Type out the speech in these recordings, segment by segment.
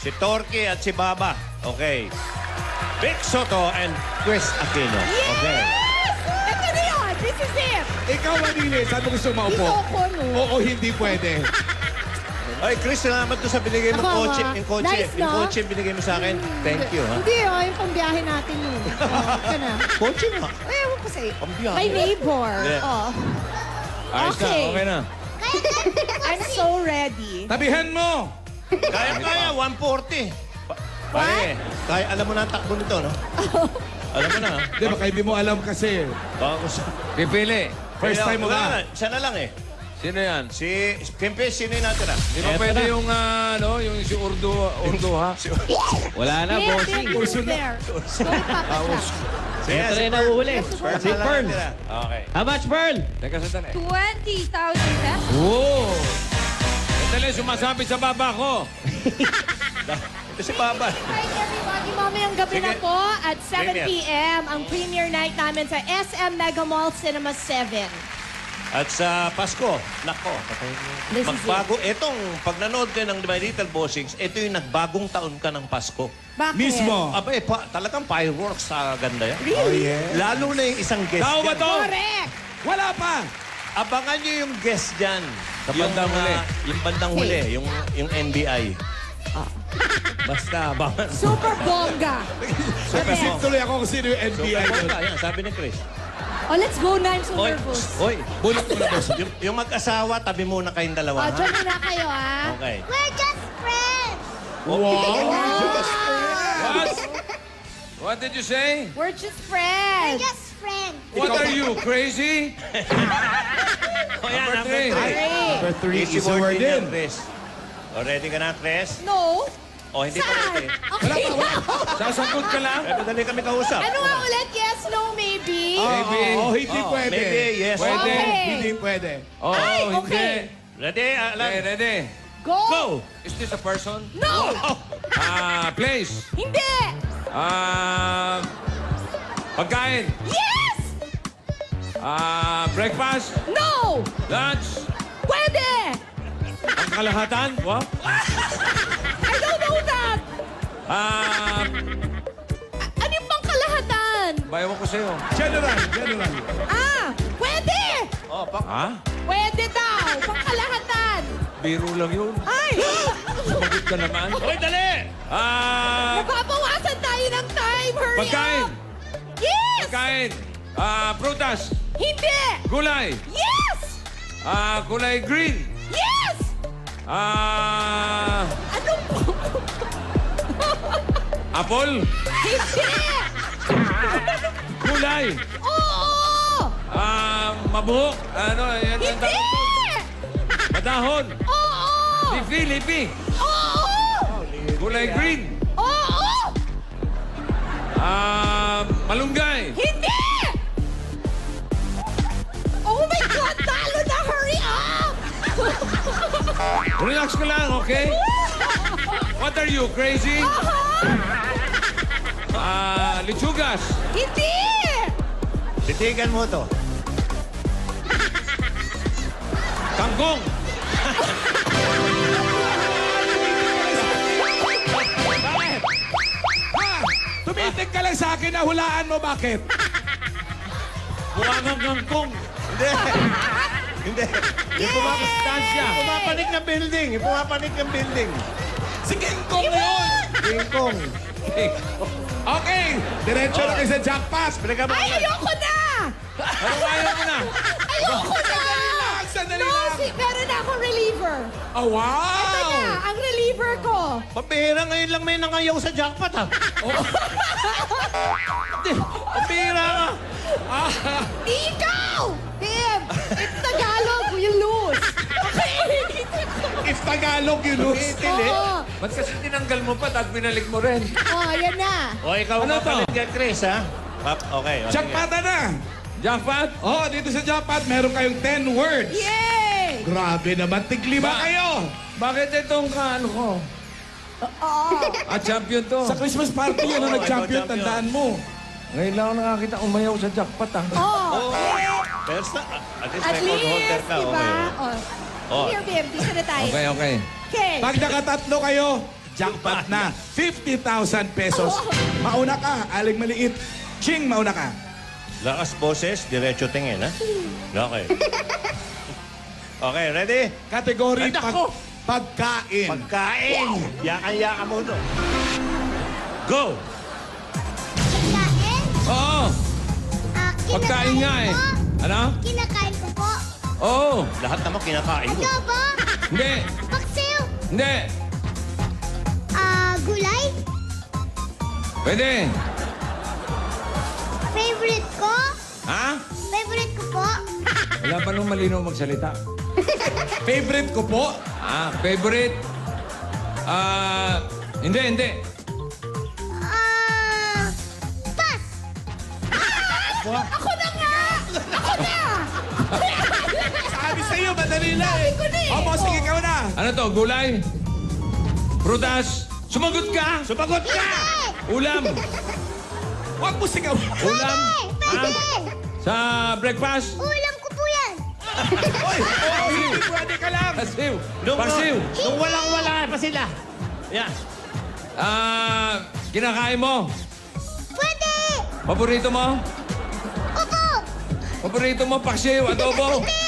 Si Torque at si Baba. Okay. Vic Soto and Chris Aquino. Okay. Ito na yun! This is it! Ikaw, Manili, saan mo gusto maupo? Isoko, no? Oo, hindi pwede. Ay, Chris, salamat doon sa binigay mo Ako, kotse. ha? Yung kotse, Nice, no? yung kotse binigay mo sa akin. Thank you, ha? Hindi, yung pambiyahe natin yun. Ito na. Kotse nga. Ay, ewan ko sa'yo. Pambiyahe. My neighbor. Yeah. Oh. Ayos na, okay na. I'm so ready. Tabihan mo! Kaya, 140. Pare, kaya alam mo na ang takbo nito, no? Alam mo na, ha? Di ba, hindi mo alam kasi. Baka ko sa... Pipili. First time mo Wala ba? na, Siya na lang, eh. Sino yan? Si Kempes, sino yung natira? Di ba pwede yung, yung si Urdu ha? Wala na, Yeah, bossing. there, there. Go, Papa Shop. Sige, Ito si rin Pearl. nahuhuli. Pearl Si na lang Pearl. natira. Okay. How much, Pearl? Teka, sandali. 20,000 pesos. Wow! Sandali, sumasabi sa baba ko. Ito si Baba. Hi, everybody. Mamayang gabi Sige. na po at 7 Premier. p.m. ang premiere night namin sa SM Mega Mall Cinema 7. At sa Pasko, nako, This is magbago. Etong, pag nanood ka ng My Little Bossings, ito yung nagbagong taon ka ng Pasko. Bakit? Mismo. Aba, talagang fireworks sa ganda yan. Really? Oh, yeah. Lalo na yung isang guest Tao ba dyan. to? Correct. Wala pa! Abangan nyo yung guest dyan. Sa bandang huli. Yung bandang huli, yung NBI. Basta, abangan. Super bongga. Nag-isip tuloy ako kung sino yung Super NBI doon. bongga, yan, sabi ni Chris. Oh, let's go na. I'm so Oy, nervous. oy, Bulot mo na, boss. yung mag-asawa, tabi muna kayong dalawa, Oh, ha? dyan muna kayo, ha? Okay. We're just friends. Wow! What? What did you say? We're just friends. Just friends. What are you, crazy? O yan, Number three. Number 3 Easy is a word word din yan, in. Chris. O, ready ka na, Chris? No. O, hindi pa Saan? ready. Okay. Sasagot ka lang? Eh, madali kami kausap. Ano nga ulit? Yes, no, maybe? Maybe. Oo, hindi pwede. Maybe, yes. Pwede. Okay. Hindi pwede. Oh, Ay, hindi. okay. Ready? Okay, ready. Go. Go! Is this a person? No. Place. Hindi. Pagkain. Yes. Breakfast. No. Lunch. Pwede. Pangkalahatan. What? I don't know that. Ano yung pangkalahatan? Bayawan ko sa'yo. General. Pwede. Oh, Ha? Pwede daw. Pangkalahatan. Biro lang yun. Ay. Sumagot ka naman. Hoy, dali! Nababawasan tayo ng time. Hurry Pagkain. up. Yes. Pagkain. Prutas. Hindi. Gulay. Yes. Kulay green. Yes. Ano po? Apple. Hindi. Gulay. Oo. Mabuhok. Ano, yan ang Hindi. tawag. Madahon. Oo. Lipi. Oo. Kulay green. Oo. Malunggay. Hindi. Oh my God! Talo na! Hurry up! Relax ka lang, okay? What are you, crazy? Lechugas. Hindi! Titigan mo to. Kangkong. Tumitig ka lang sa akin na hulaan mo bakit? Mukha kang kangkong. Hindi. Hindi. Yung Stansya. pumapanik ng building. Yung pumapanik ng building. Si King Kong yun! King Kong. Okay, diretso na kayo sa jackpot. Ay, ayoko na! Ano ayaw mo na? Ayoko na! Sandali No, lang. meron na akong reliever. Oh, wow! Ito na, ang reliever ko. Pambihira ngayon lang may nangayaw sa jackpot, ha? Pambihira ka. Ikaw! Tim, it's Tagalog, you lose. Okay? If Tagalog, you lose. Oo. Ba't kasi tinanggal mo pa at binalik mo rin? Oh, yan na. O, ikaw Ano mapalit to? yan, Chris, ha? Okay. o, sige. Jackpot na! Jackpot? Oh, dito sa jackpot, meron kayong 10 words. Yay! Grabe naman, tiglima kayo. Bakit itong ano ko? Champion to. Sa Christmas party yun, Oo, nag-champion, ikaw, champion. tandaan mo. Ngayon lang ako nakakita umayaw sa jackpot. Oh, Pero at least at record holder least, ka. diba? Okay. Oh. Oh. Here, babe, dito na tayo. Okay. Okay. Pag nakatatlo kayo, jackpot na 50,000 pesos. Mauna ka, Aling Maliit. Ching, mauna ka. Lakas boses, diretso tingin, ha? Okay. Okay, ready? Kategory Ay, nako! pagkain. Pagkain! Yakan-yakan mo to. Go! Pagkain? Oo. Pagkain nga eh. Ano? Kinakain ko po. Oo. Lahat naman kinakain mo. Adobo? Hindi. Paksiw? Hindi. Gulay? Pwede. Favorite ko? Ha? Favorite ko po? Wala pa nung malinaw magsalita. Favorite ko po. Favorite? Hindi. Pass! Ako na nga! Sabi sa'yo, madali lang eh. Opo, sige, ikaw na. Ano to? Gulay? Prutas? Sumagot ka! Sumagot ka! Ulam? Huwag mo sigaw. Ulam? Pwede! Sa breakfast? Ulam ko po yan! Oy, hindi pwede ka lang. Pasiw. Pasiw. Nung walang-wala pa sila. Yan. Kinakain mo? Pwede! Paborito mo? Opo! Paborito mo? Paksiw? Adobo? Hindi!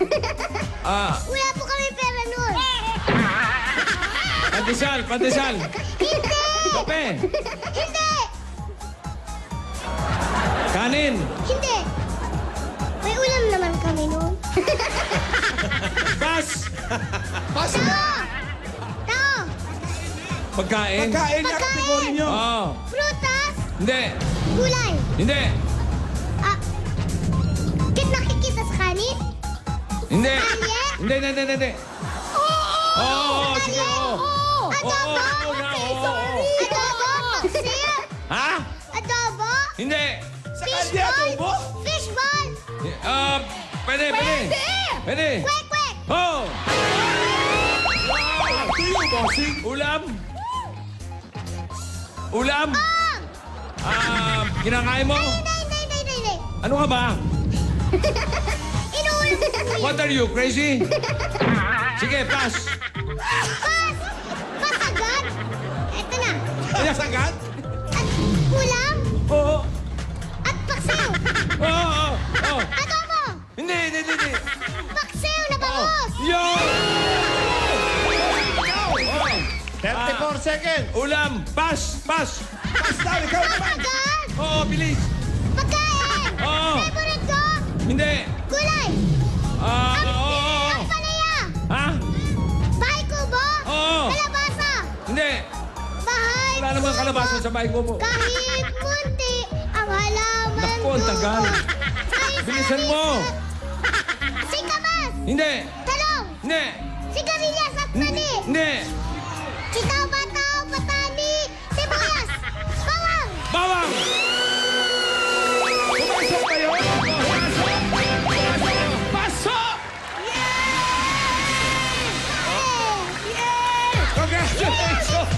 Hindi. Wala po kami pera nun. Pandesal. Hindi! Kape. Hindi! Kanin. Hindi! May ulam naman kami nun. Pas. Tao! Pagkain. Pagkain niya, kategory nyo. Oo. Prutas! Hindi. Gulay! Hindi. Nakikita sa kanin? Hindi. Kalye? Hindi. Oo. Sige, oo. Adobo? Adobo? Paksiw? Ha? Adobo? Hindi. Sa kalye, adobo? Fishball? Pwede. Pwede. Kwek-kwek? Oh. Tuyo, bossing. Ulam. Kinakain mo? Hindi. Ano ka ba? Inuulam ko po yan. What are you, crazy? Sige, pass. Pas! Pasagad? Eto na. Kaya sagad? At ulam? Oo. At paksiw? Oo. Adobo? Hindi. Paksiw na bangus? Yo! 34 seconds. Ulam. Pass. Basta, ikaw naman. Pasagad? Oo, bilis. Pagkain? Oo. Favorite ko? Hindi. Gulay? Oo. Ang palaya? Ha? Bahay kubo? Oo. Kalabasa? Hindi. Bahay Wala namang kalabasa sa bahay ko mo. Kahit munti ang halaman Naku, ang tagal. Bilisan mo. Sikamas! Hindi. Talong! Hindi. Sigarilyas at mani! Hindi. Sitaw, bataw, patani, sibuyas, bawang! Bawang. Pumasok kayo. Pasok! Congratulations!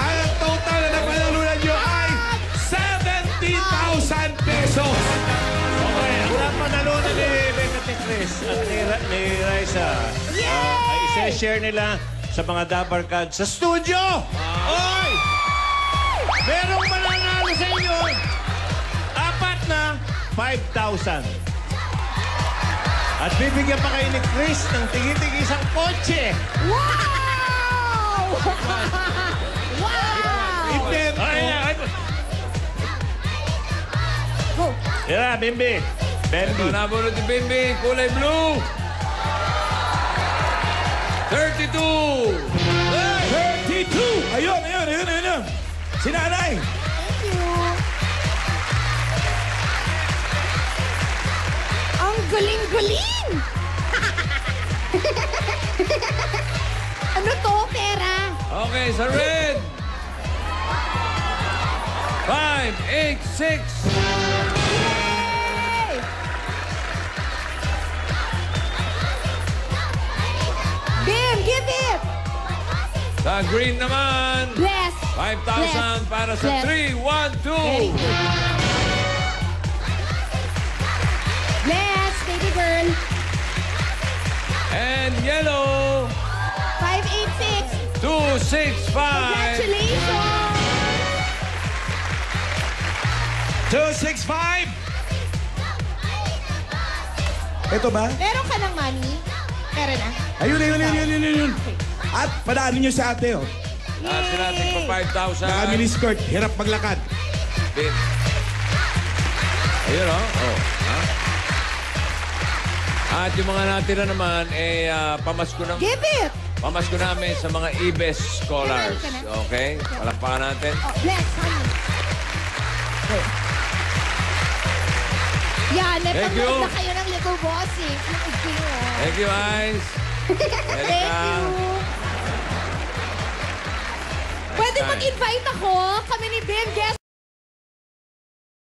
Ang total na napanalunan nyo ay 70,000 pesos. Okay, ang napanalunan ni Becca Chris at ni Raisa ay isa-share nila sa mga Dabar Cards sa studio! Oy! Merong mananalo sa inyo! Apat na 5,000. At bibigyan pa kayo ni Chris ng tigi-tigi isang kotse. Wow! wow! Invento. Yeah, Bimbi. Ito, nabunod ni Bimbi. Kulay blue. 32. 32! Ayun. Si nanay. Ang galing-galing! ano to, pera? Okay, sa red. 5, 8, 6. Bim, give it! Sa green naman. Bless! 5,000 para sa Bless. 3, 1, 2. Very good. Bless, baby girl. And yellow. 586. 265. Congratulations! 265! Ito ba? Meron ka ng money? Meron na. Ayun. At padaanin nyo sa ate, oh. Natin natin pa 5,000. Naka miniskirt, hirap maglakad. Din. Ayun, oh. Oh. Ha? At yung mga natira naman, Give it! pamasko namin sa mga EBES scholars. Meron ka na. Okay? Palakpakan natin. Oh, bless, honey. Yan, may Thank you. pangload na kayo ng little bossing. Thank you, Ice. Thank you. Pwede mag-invite ako. Kami ni Ben, guest